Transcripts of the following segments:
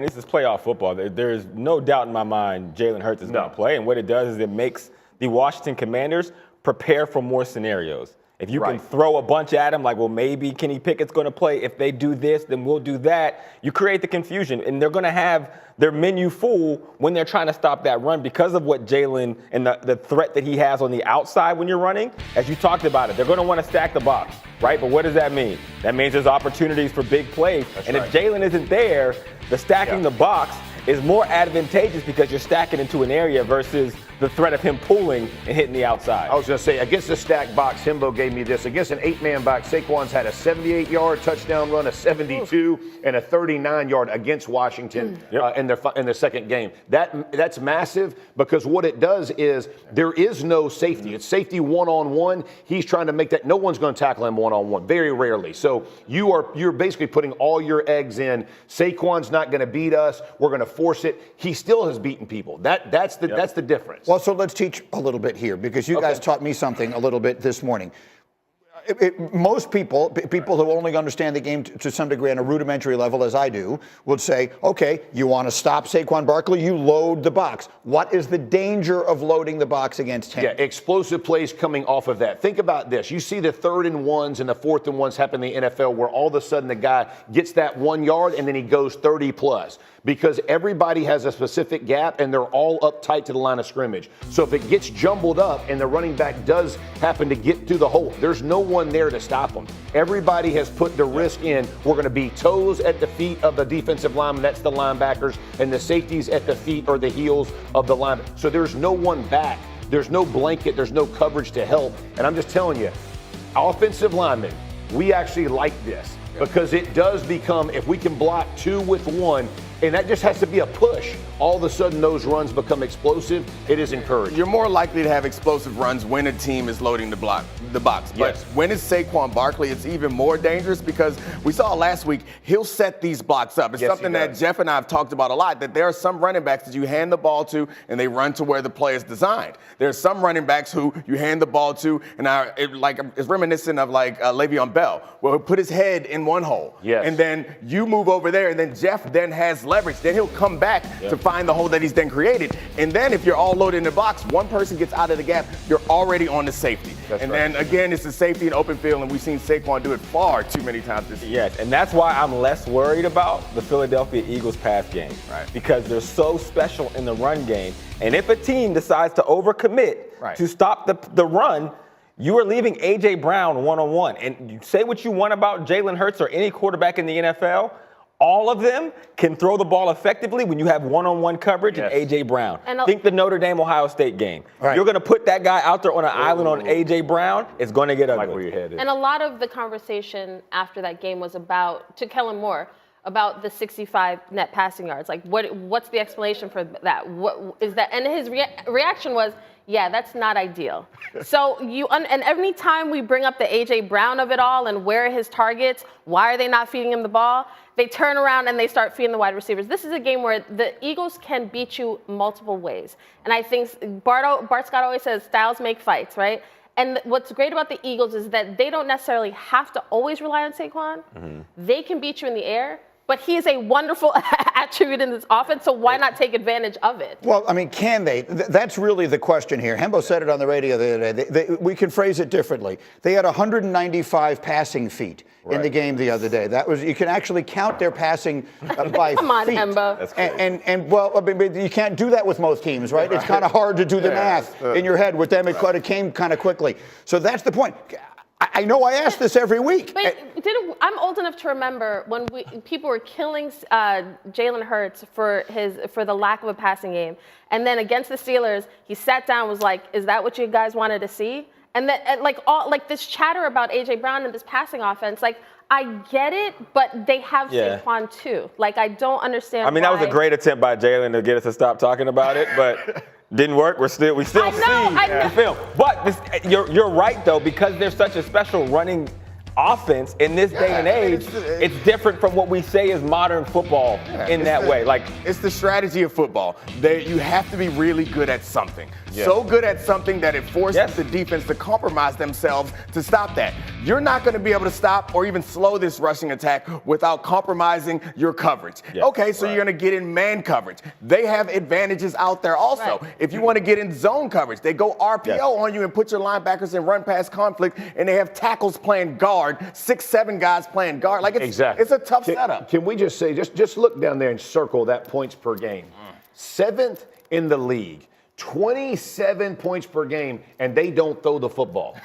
This is playoff football. There's no doubt in my mind Jalen Hurts is going to play. And what it does is it makes the Washington Commanders prepare for more scenarios. If you can throw a bunch at him, like, well, maybe Kenny Pickett's going to play. If they do this, then we'll do that. You create the confusion. And they're going to have their menu full when they're trying to stop that run because of what Jalen and the threat that he has on the outside when you're running. As you talked about it, they're going to want to stack the box, right? But what does that mean? That means there's opportunities for big plays. If Jalen isn't there, the stacking the box is more advantageous because you're stacking into an area versus the threat of him pulling and hitting the outside. I was going to say, against the stack box, Himbo gave me this. Against an 8-man box, Saquon's had a 78-yard touchdown run, a 72, and a 39-yard against Washington in their second game. That's massive because what it does is there is no safety. It's safety one-on-one. He's trying to make that. No one's going to tackle him one-on-one, very rarely. So you're basically putting all your eggs in. Saquon's not going to beat us. We're going to force it. He still has beaten people. That's the difference. Well, so let's teach a little bit here because you guys taught me something a little bit this morning. Most people who only understand the game to some degree on a rudimentary level, as I do, would say, okay, you want to stop Saquon Barkley, you load the box. What is the danger of loading the box against him? Yeah, explosive plays coming off of that. Think about this. You see the 3rd and 1s and the 4th and 1s happen in the NFL where all of a sudden the guy gets that 1 yard and then he goes 30 plus because everybody has a specific gap and they're all up tight to the line of scrimmage. So if it gets jumbled up and the running back does happen to get through the hole, there's no one there to stop them. Everybody has put the risk in. We're going to be toes at the feet of the defensive lineman, that's the linebackers, and the safeties at the feet or the heels of the linebacker. So there's no one back. There's no blanket. There's no coverage to help. And I'm just telling you, offensive linemen, we actually like this because it does become, if we can block 2 with 1, and that just has to be a push. All of a sudden, those runs become explosive. It is encouraging. You're more likely to have explosive runs when a team is loading the box. But when it's Saquon Barkley, it's even more dangerous because we saw last week, he'll set these blocks up. It's something that Jeff and I have talked about a lot, that there are some running backs that you hand the ball to and they run to where the play is designed. There are some running backs who you hand the ball to and it's reminiscent of Le'Veon Bell, where he'll put his head in one hole. And then you move over there and then Jeff then has leverage. Then he'll come back to find the hole that he's then created. And then if you're all loaded in the box, one person gets out of the gap, you're already on the safety. Then again, it's the safety in open field, and we've seen Saquon do it far too many times this year. Yes, and that's why I'm less worried about the Philadelphia Eagles pass game. Because they're so special in the run game. And if a team decides to overcommit to stop the run, you are leaving A.J. Brown one-on-one. And you say what you want about Jalen Hurts or any quarterback in the NFL, all of them can throw the ball effectively when you have one-on-one coverage and A.J. Brown. Think the Notre Dame-Ohio State game. You're going to put that guy out there on an island on A.J. Brown, it's going to get ugly. Like where your head is. And a lot of the conversation after that game was about, to Kellen Moore, about the 65 net passing yards. Like, what's the explanation for that? What is that? And his reaction was, yeah, that's not ideal. So and every time we bring up the A.J. Brown of it all and where are his targets, why are they not feeding him the ball? They turn around and they start feeding the wide receivers. This is a game where the Eagles can beat you multiple ways. And I think Bart Scott always says styles make fights, right? And what's great about the Eagles is that they don't necessarily have to always rely on Saquon. They can beat you in the air. But he is a wonderful attribute in this offense, so why not take advantage of it? Well, I mean, can they? That's really the question here. Hembo said it on the radio the other day. We can phrase it differently. They had 195 passing feet in the game the other day. That was, you can actually count their passing by Come on, feet. Hembo. And well, I mean, you can't do that with most teams, right? It's kind of hard to do the math in your head. With them, it came kind of quickly. So that's the point. I know I ask this every week. But I'm old enough to remember when people were killing Jalen Hurts for the lack of a passing game. And then against the Steelers, he sat down and was like, is that what you guys wanted to see? And then this chatter about A.J. Brown and this passing offense, I get it, but they have Saquon too. I don't understand I mean, that was a great attempt by Jalen to get us to stop talking about it, but didn't work. We still see the film. But you're right, though, because they're such a special running offense in this day and age, it's different from what we say is modern football in that way. Like, it's the strategy of football. You have to be really good at something. So good at something that it forces the defense to compromise themselves to stop that. You're not going to be able to stop or even slow this rushing attack without compromising your coverage. Okay, so you're going to get in man coverage. They have advantages out there also. If you want to get in zone coverage, they go RPO on you and put your linebackers in run pass conflict, and they have tackles playing guard, 6-7 guys playing guard. Like, it's a tough setup. Can we just say, just look down there and circle that points per game. 7th in the league, 27 points per game, and they don't throw the football.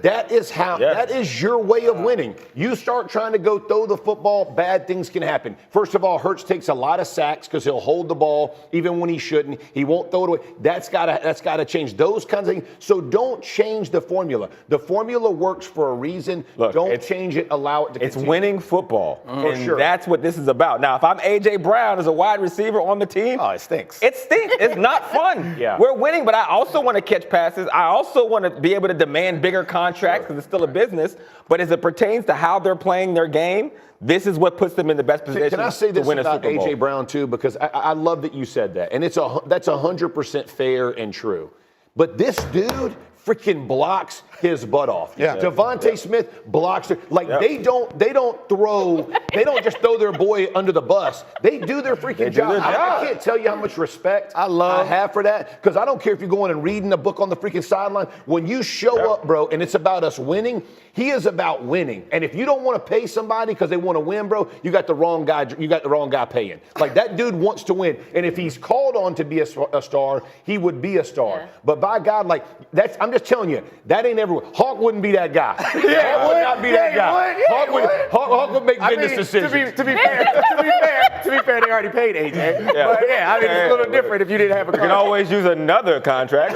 That is how. That is your way of winning. You start trying to go throw the football, bad things can happen. First of all, Hurts takes a lot of sacks because he'll hold the ball even when he shouldn't. He won't throw it away. That's gotta change. Those kinds of things. So don't change the formula. The formula works for a reason. Look, don't change it. Allow it to continue. It's winning football, and that's what this is about. Now, if I'm A.J. Brown as a wide receiver on the team, it stinks. It stinks. It's not fun. We're winning, but I also want to catch passes. I also want to be able to demand bigger contracts because it's still a business. But as it pertains to how they're playing their game, this is what puts them in the best position Can I say to this win a about Super Bowl. A.J. Brown, too? Because I love that you said that. And that's 100% fair and true. But this dude freaking blocks his butt off. Devontae Smith blocks it. Like they don't just throw their boy under the bus. They do their freaking job. I can't tell you how much respect I have for that. Because I don't care if you're going and reading a book on the freaking sideline. When you show up, bro, and it's about us winning, he is about winning. And if you don't want to pay somebody because they want to win, bro, you got the wrong guy. You got the wrong guy paying. Like that dude wants to win. And if he's called on to be a star, he would be a star. But by God, like I'm just telling you, that ain't everyone. Hawk wouldn't be that guy. Hawk would not be that guy. Hawk would make business decisions. To be fair, they already paid AJ. But it's a little different if you didn't have a contract. You can always use another contract.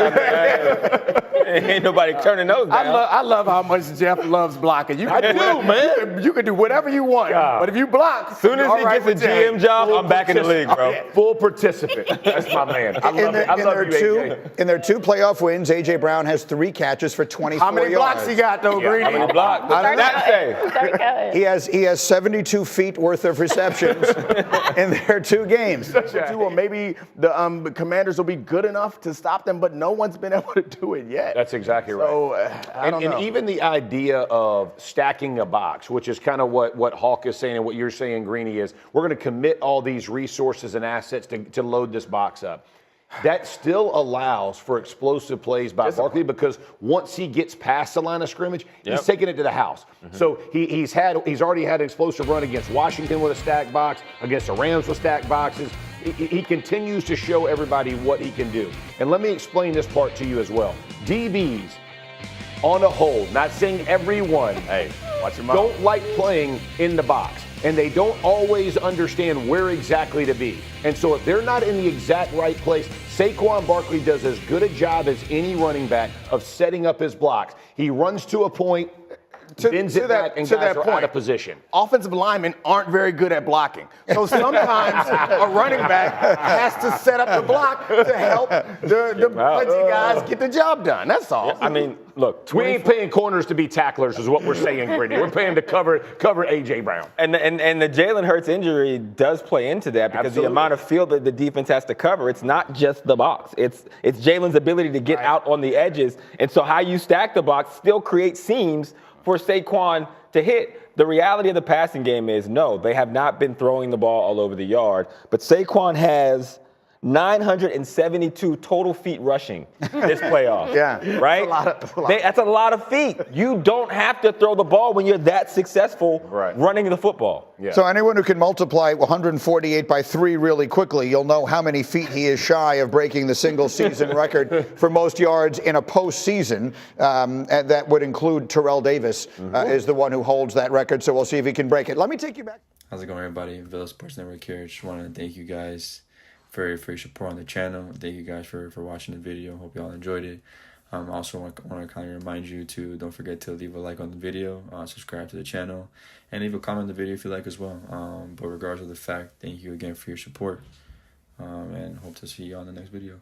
Ain't nobody turning those down. I love how much Jeff loves blocking. You can do whatever you want. But if you block, as soon as he gets a GM job, I'm back in the league, bro. Full participant. That's my man. I love you, AJ. In their 2 playoff wins, A.J. Brown has 3 catches for 24 yards. How many blocks he got, though, Greeny? How many blocks? What does that say? He has 72 feet worth of receptions in their 2 games. Maybe the Commanders will be good enough to stop them, but no one's been able to do it yet. That's exactly right. So, I don't know. And even the idea of stacking a box, which is kind of what Hawk is saying and what you're saying, Greeny, is we're going to commit all these resources and assets to load this box up. That still allows for explosive plays by Barkley because once he gets past the line of scrimmage, he's taking it to the house. So he's already had an explosive run against Washington with a stacked box, against the Rams with stacked boxes. He continues to show everybody what he can do. And let me explain this part to you as well. DBs, on a whole, not saying everyone, watch your mouth, don't like playing in the box. And they don't always understand where exactly to be. And so if they're not in the exact right place, Saquon Barkley does as good a job as any running back of setting up his blocks. He runs to a point, bends it back, and guys are out of position. Offensive linemen aren't very good at blocking. So sometimes a running back has to set up the block to help the punchy guys get the job done. That's all. I mean, look. We ain't paying corners to be tacklers is what we're saying, Brittany. We're paying to cover A.J. Brown. And the Jalen Hurts injury does play into that because the amount of field that the defense has to cover, it's not just the box. It's Jalen's ability to get out on the edges. And so how you stack the box still creates seams for Saquon to hit. The reality of the passing game is, no, they have not been throwing the ball all over the yard. But Saquon has 972 total feet rushing this playoff. Right? That's a lot of feet. You don't have to throw the ball when you're that successful running the football. So anyone who can multiply 148 by 3 really quickly, you'll know how many feet he is shy of breaking the single season record for most yards in a postseason. And that would include Terrell Davis is the one who holds that record. So we'll see if he can break it. Let me take you back. How's it going, everybody? Villa Sports Network here. Just want to thank you guys for your support on the channel. Thank you guys for watching the video. Hope you all enjoyed it. Also want to kind of remind you to don't forget to leave a like on the video, subscribe to the channel, and leave a comment on the video if you like as well. But regardless of the fact, thank you again for your support, and hope to see you on the next video.